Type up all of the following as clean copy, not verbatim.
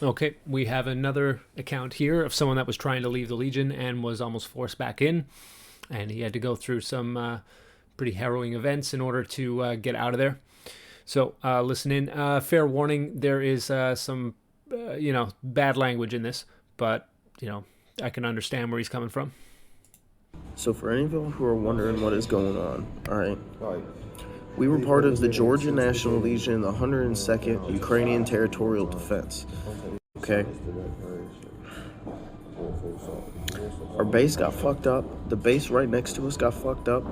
Okay, we have another account here of someone that was trying to leave the Legion and was almost forced back in, and he had to go through some pretty harrowing events in order to get out of there. So listen in. Fair warning: there is some, bad language in this, but I can understand where he's coming from. So for any of you who are wondering what is going on, all right, we were part of the Georgia National Legion, the 102nd Ukrainian Territorial Defense. Okay. Our base got fucked up. The base right next to us got fucked up.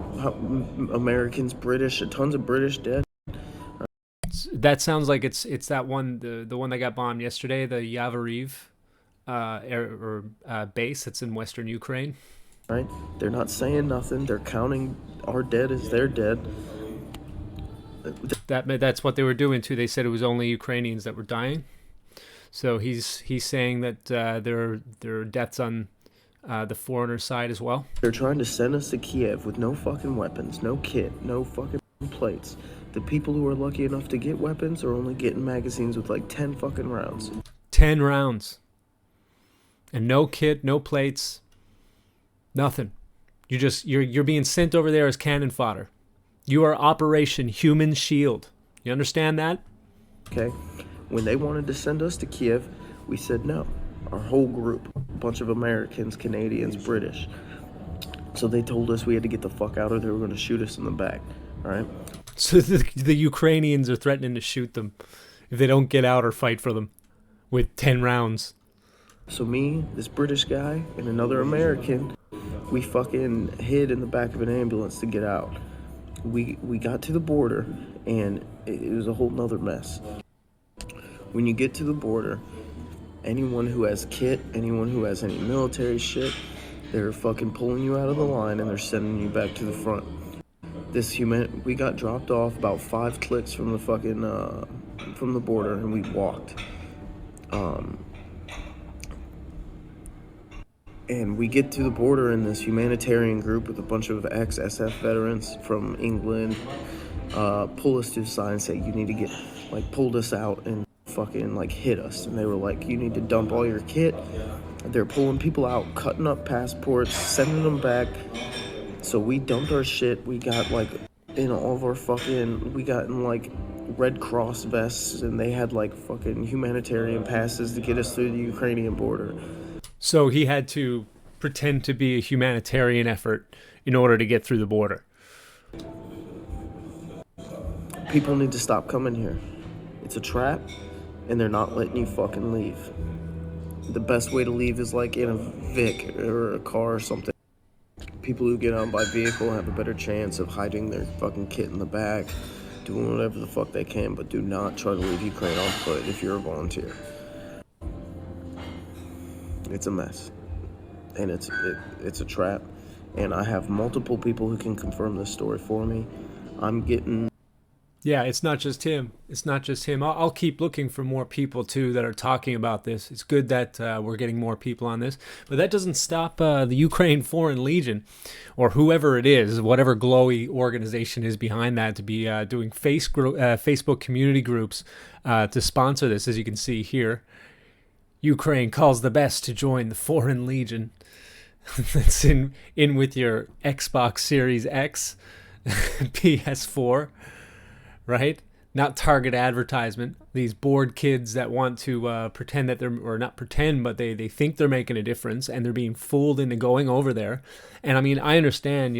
Americans, British, tons of British dead. That sounds like it's that one, the one that got bombed yesterday, the Yavoriv base that's in western Ukraine. Right? They're not saying nothing. They're counting our dead as their dead. That's what they were doing too. They said it was only Ukrainians that were dying. So he's saying that there are deaths on the foreigner side as well. They're trying to send us to Kiev with no fucking weapons, no kit, no fucking plates. The people who are lucky enough to get weapons are only getting magazines with like 10 fucking rounds. 10 rounds. And no kit, no plates, nothing. You're being sent over there as cannon fodder. You are Operation Human Shield. You understand that? Okay. When they wanted to send us to Kiev, we said no. Our whole group, a bunch of Americans, Canadians, British. So they told us we had to get the fuck out or they were going to shoot us in the back. All right. So the Ukrainians are threatening to shoot them if they don't get out or fight for them with 10 rounds. So me, this British guy, and another American, we fucking hid in the back of an ambulance to get out. We got to the border, and it was a whole nother mess. When you get to the border, anyone who has kit, anyone who has any military shit, they're fucking pulling you out of the line and they're sending you back to the front. We got dropped off about 5 clicks from the fucking from the border, and we walked. And we get to the border, and this humanitarian group with a bunch of ex-SF veterans from England pull us to the side and say, you need to get, pulled us out and fucking, hit us. And they were like, you need to dump all your kit. They're pulling people out, cutting up passports, sending them back. So we dumped our shit. We got, in all of our we got in, Red Cross vests, and they had, fucking humanitarian passes to get us through the Ukrainian border. So he had to pretend to be a humanitarian effort in order to get through the border. People need to stop coming here. It's a trap, and they're not letting you fucking leave. The best way to leave is in a Vic or a car or something. People who get on by vehicle have a better chance of hiding their fucking kit in the back, doing whatever the fuck they can, but do not try to leave Ukraine on foot if you're a volunteer. It's a mess, and it's a trap, and I have multiple people who can confirm this story for me. Yeah, it's not just him. It's not just him. I'll keep looking for more people, too, that are talking about this. It's good that we're getting more people on this. But that doesn't stop the Ukraine Foreign Legion, or whoever it is, whatever glowy organization is behind that, to be doing Facebook community groups to sponsor this, as you can see here. Ukraine calls the best to join the Foreign Legion. That's in with your Xbox Series X, PS4. Right? Not target advertisement. These bored kids that want to pretend that they're, or not pretend, but they think they're making a difference, and they're being fooled into going over there. And I mean, I understand,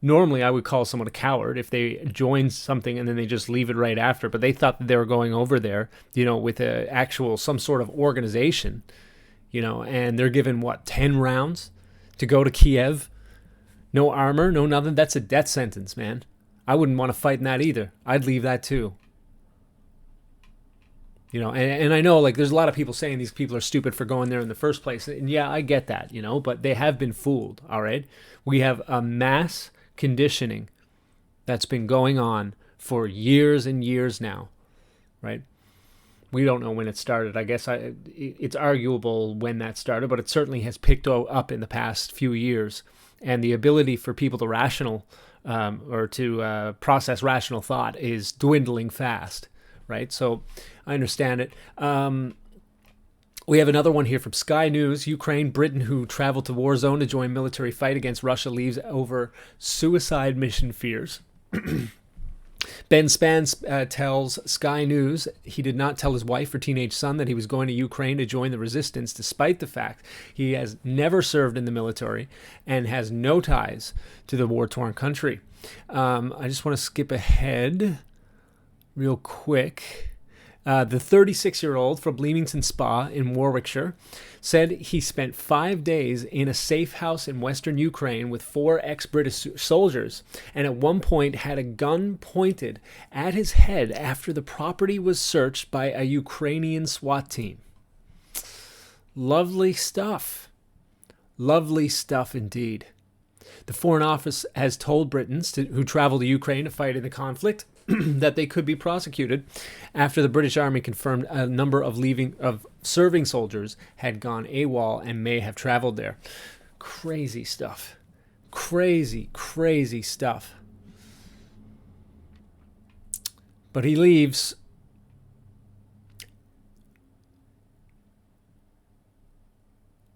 normally I would call someone a coward if they join something and then they just leave it right after, but they thought that they were going over there, with some sort of organization, and they're given 10 rounds to go to Kiev. No armor, no nothing. That's a death sentence, man. I wouldn't want to fight in that either. I'd leave that too. And I know there's a lot of people saying these people are stupid for going there in the first place. And yeah, I get that, but they have been fooled, all right? We have a mass conditioning that's been going on for years and years now, right? We don't know when it started. I guess it's arguable when that started, but it certainly has picked up in the past few years. And the ability for people to process rational thought is dwindling fast, right? So I understand it. We have another one here from Sky News. Ukraine Briton who traveled to warzone to join military fight against Russia leaves over suicide mission fears. Ben Span tells Sky News he did not tell his wife or teenage son that he was going to Ukraine to join the resistance, despite the fact he has never served in the military and has no ties to the war-torn country. I just want to skip ahead real quick. The 36-year-old from Leamington Spa in Warwickshire said he spent 5 days in a safe house in western Ukraine with 4 ex-British soldiers, and at one point had a gun pointed at his head after the property was searched by a Ukrainian SWAT team. Lovely stuff. Lovely stuff indeed. The Foreign Office has told Britons who travel to Ukraine to fight in the conflict that they could be prosecuted after the British Army confirmed a number of serving soldiers had gone AWOL and may have traveled there. Crazy stuff. Crazy, crazy stuff. But he leaves.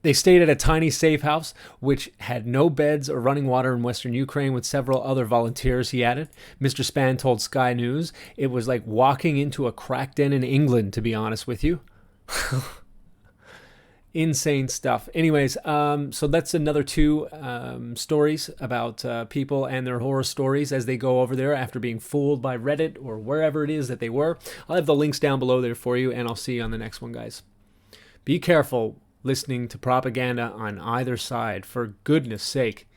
They stayed at a tiny safe house, which had no beds or running water in western Ukraine, with several other volunteers, he added. Mr. Span told Sky News it was like walking into a crack den in England, to be honest with you. Insane stuff. Anyways, so that's another 2 stories about people and their horror stories as they go over there after being fooled by Reddit or wherever it is that they were. I'll have the links down below there for you, and I'll see you on the next one, guys. Be careful listening to propaganda on either side, for goodness sake.